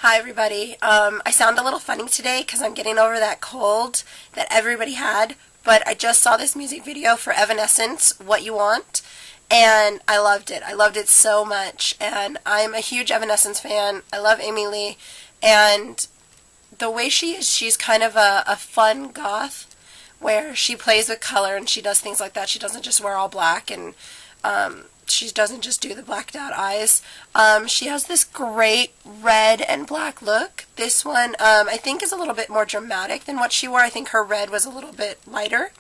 Hi everybody. I sound a little funny today because I'm getting over that cold that everybody had, but I just saw this music video for Evanescence, What You Want, and I loved it. I loved it so much, and I'm a huge Evanescence fan. I love Amy Lee, and the way she is, she's kind of a fun goth, where she plays with color and she does things like that. She doesn't just wear all black, and she doesn't just do the blacked out eyes. She has this great red and black look. This one I think is a little bit more dramatic than what she wore. I think her red was a little bit lighter,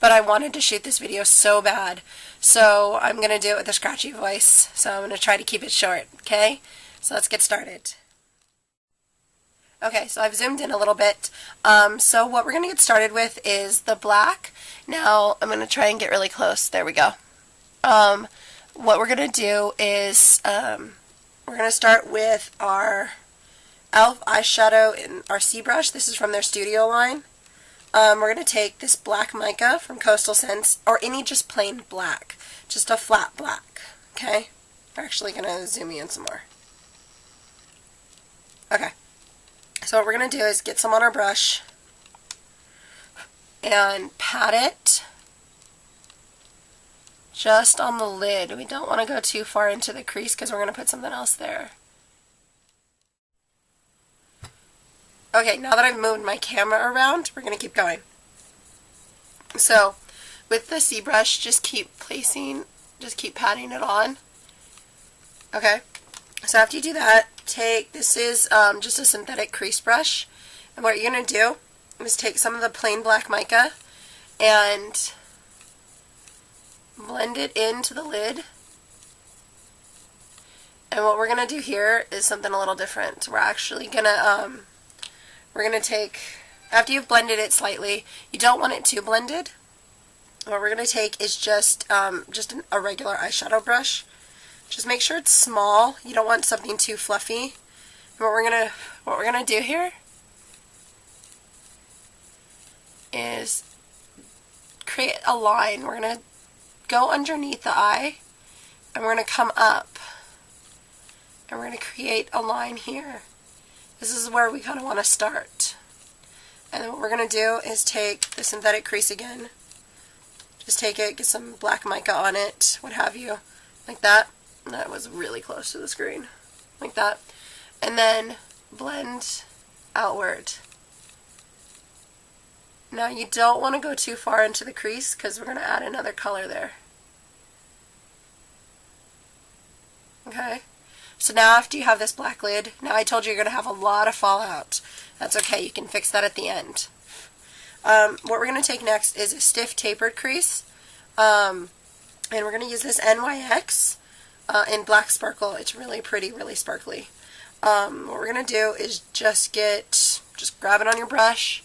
but I wanted to shoot this video so bad, so I'm going to do it with a scratchy voice, so I'm going to try to keep it short, okay? So let's get started. Okay, so I've zoomed in a little bit. So what we're going to get started with is the black. Now I'm going to try and get really close. There we go. What we're going to do is we're going to start with our e.l.f. eyeshadow in our C brush. This is from their studio line. We're going to take this black mica from Coastal Scents, or any just plain black, just a flat black, okay? We're actually going to zoom in some more. Okay, so what we're going to do is get some on our brush and pat it just on the lid. We don't want to go too far into the crease because we're going to put something else there. Okay, now that I've moved my camera around, we're going to keep going. So, with the C brush, just keep patting it on. Okay, so after you do that, this is just a synthetic crease brush, and what you're going to do is take some of the plain black mica and blend it into the lid. And what we're going to do here is something a little different. We're actually going to take, after you've blended it slightly, you don't want it too blended. What we're going to take is just a regular eyeshadow brush. Just make sure it's small. You don't want something too fluffy. And what we're gonna do here is create a line. We're gonna go underneath the eye, and we're gonna come up, and we're gonna create a line here. This is where we kind of want to start. And then what we're gonna do is take the synthetic crease again. Just take it, get some black mica on it, what have you, like that. That was really close to the screen, like that. And then blend outward. Now you don't want to go too far into the crease because we're going to add another color there. Okay, so now after you have this black lid, now I told you you're going to have a lot of fallout. That's okay, you can fix that at the end. What we're going to take next is a stiff tapered crease, and we're going to use this NYX in black sparkle. It's really pretty, really sparkly. What we're going to do is just grab it on your brush,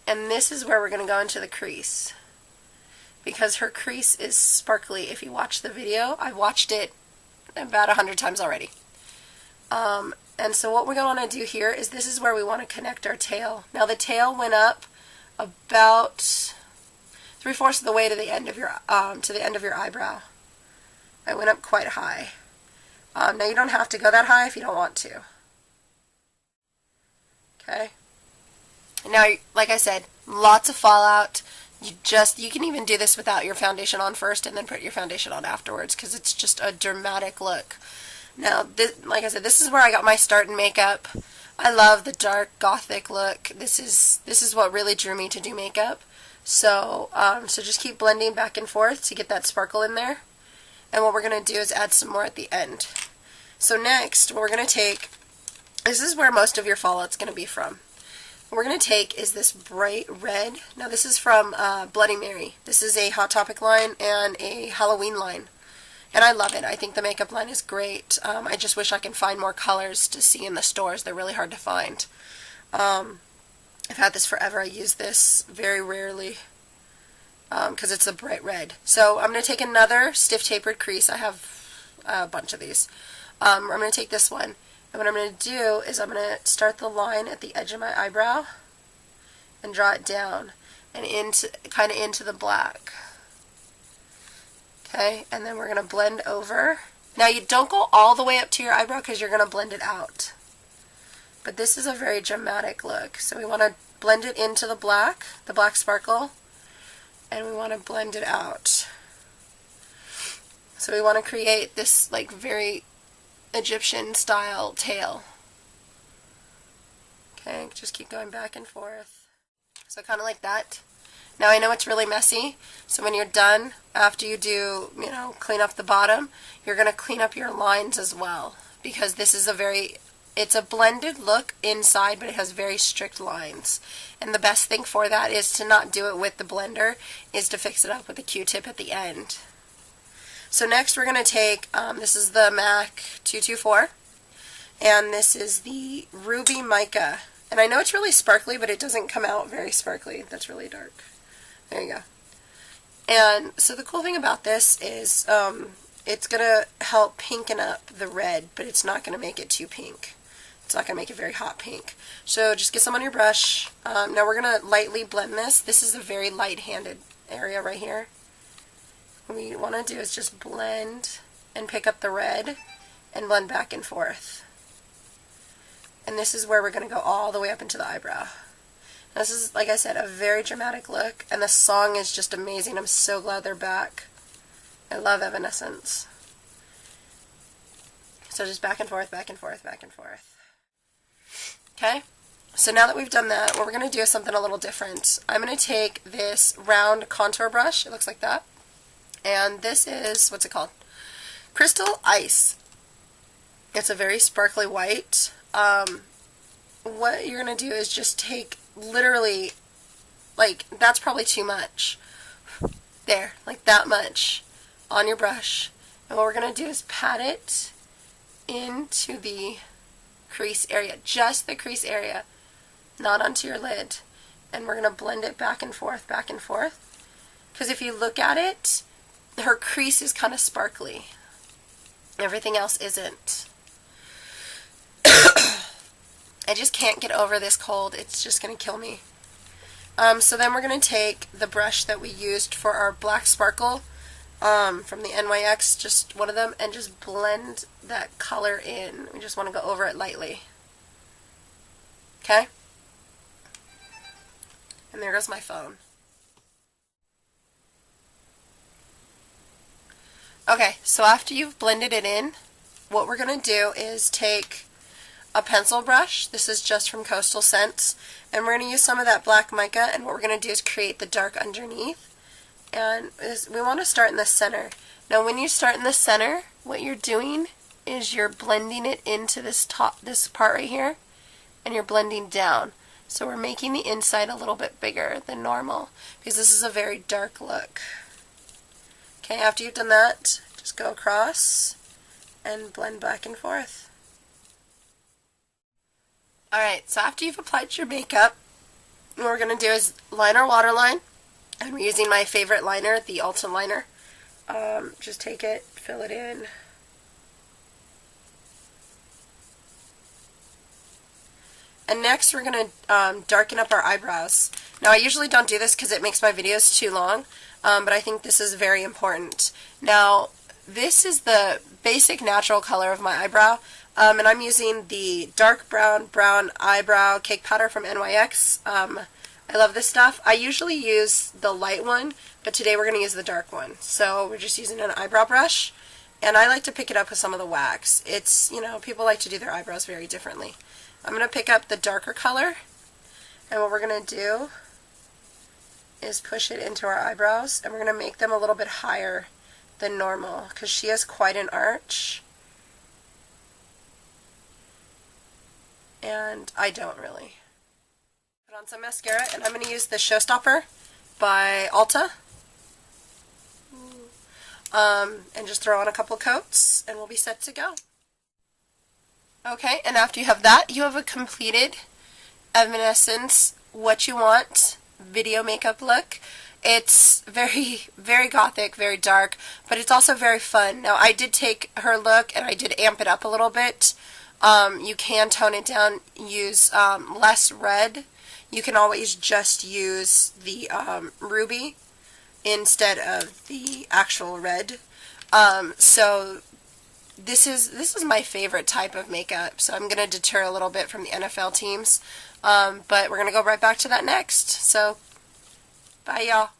and this is where we're going to go into the crease, because her crease is sparkly. If you watch the video, I've watched it about 100 times already. And so what we're going to do here is this is where we want to connect our tail. Now the tail went up about 3/4 of the way to the end of your eyebrow. I went up quite high. Now you don't have to go that high if you don't want to. Okay. Now, like I said, lots of fallout. You can even do this without your foundation on first and then put your foundation on afterwards, because it's just a dramatic look. Now, like I said, this is where I got my start in makeup. I love the dark gothic look. This is what really drew me to do makeup. So just keep blending back and forth to get that sparkle in there. And what we're going to do is add some more at the end. So next, what we're going to take, this is where most of your fallout's going to be from. What we're going to take is this bright red. Now this is from Bloody Mary. This is a Hot Topic line and a Halloween line. And I love it. I think the makeup line is great. I just wish I can find more colors to see in the stores. They're really hard to find. I've had this forever. I use this very rarely, because it's a bright red. So I'm going to take another stiff tapered crease. I have a bunch of these. I'm going to take this one, and what I'm going to do is I'm going to start the line at the edge of my eyebrow and draw it down and kind of into the black. Okay, and then we're going to blend over. Now you don't go all the way up to your eyebrow because you're going to blend it out. but this is a very dramatic look. So we want to blend it into the black sparkle, and we want to blend it out. So we want to create this like very Egyptian style tail. Okay, just keep going back and forth. So kind of like that. Now I know it's really messy, so when you're done, after you do, clean up the bottom, you're going to clean up your lines as well, because this is it's a blended look inside, but it has very strict lines. And the best thing for that is to not do it with the blender, is to fix it up with a Q-tip at the end. So next we're going to take, this is the MAC 224, and this is the Ruby Mica. And I know it's really sparkly, but it doesn't come out very sparkly. That's really dark. There you go. And so the cool thing about this is it's going to help pinken up the red, but it's not going to make it too pink. It's not going to make it very hot pink. So just get some on your brush. Now we're going to lightly blend this. This is a very light-handed area right here. What we want to do is just blend and pick up the red and blend back and forth. And this is where we're going to go all the way up into the eyebrow. Now, this is, like I said, a very dramatic look, and the song is just amazing. I'm so glad they're back. I love Evanescence. So just back and forth, back and forth, back and forth. Okay? So now that we've done that, what we're going to do is something a little different. I'm going to take this round contour brush. It looks like that. And this is, what's it called? Crystal Ice. It's a very sparkly white. What you're going to do is just take literally, like, that's probably too much. There, like that much on your brush. And what we're going to do is pat it into the crease area, just the crease area, not onto your lid. And we're going to blend it back and forth, back and forth. Because if you look at it, her crease is kind of sparkly. Everything else isn't. I just can't get over this cold. It's just going to kill me. So then we're going to take the brush that we used for our black sparkle from the NYX, just one of them, and just blend that color in. We just want to go over it lightly. Okay? And there goes my phone. Okay, so after you've blended it in, what we're going to do is take a pencil brush. This is just from Coastal Scents, and we're going to use some of that black mica, and what we're going to do is create the dark underneath. And we want to start in the center. Now when you start in the center, what you're doing is you're blending it into this part right here, and you're blending down. So we're making the inside a little bit bigger than normal, because this is a very dark look. Okay, after you've done that, just go across and blend back and forth. Alright, so after you've applied your makeup, what we're going to do is line our waterline. And we're using my favorite liner, the Ulta liner. Just take it, fill it in. And next we're going to darken up our eyebrows. Now I usually don't do this because it makes my videos too long, but I think this is very important. Now this is the basic natural color of my eyebrow. And I'm using the dark brown eyebrow cake powder from NYX. I love this stuff. I usually use the light one, but today we're going to use the dark one. So we're just using an eyebrow brush, and I like to pick it up with some of the wax. It's, people like to do their eyebrows very differently. I'm going to pick up the darker color, and what we're going to do is push it into our eyebrows, and we're going to make them a little bit higher than normal, because she has quite an arch. And I don't really. Put on some mascara, and I'm going to use the Showstopper by Ulta. And just throw on a couple coats, and we'll be set to go. Okay, and after you have that, you have a completed Evanescence What You Want video makeup look. It's very, very gothic, very dark, but it's also very fun. Now, I did take her look, and I did amp it up a little bit. You can tone it down, use less red. You can always just use the ruby instead of the actual red. So this is my favorite type of makeup, so I'm going to deter a little bit from the NFL teams. But we're going to go right back to that next. So, bye y'all.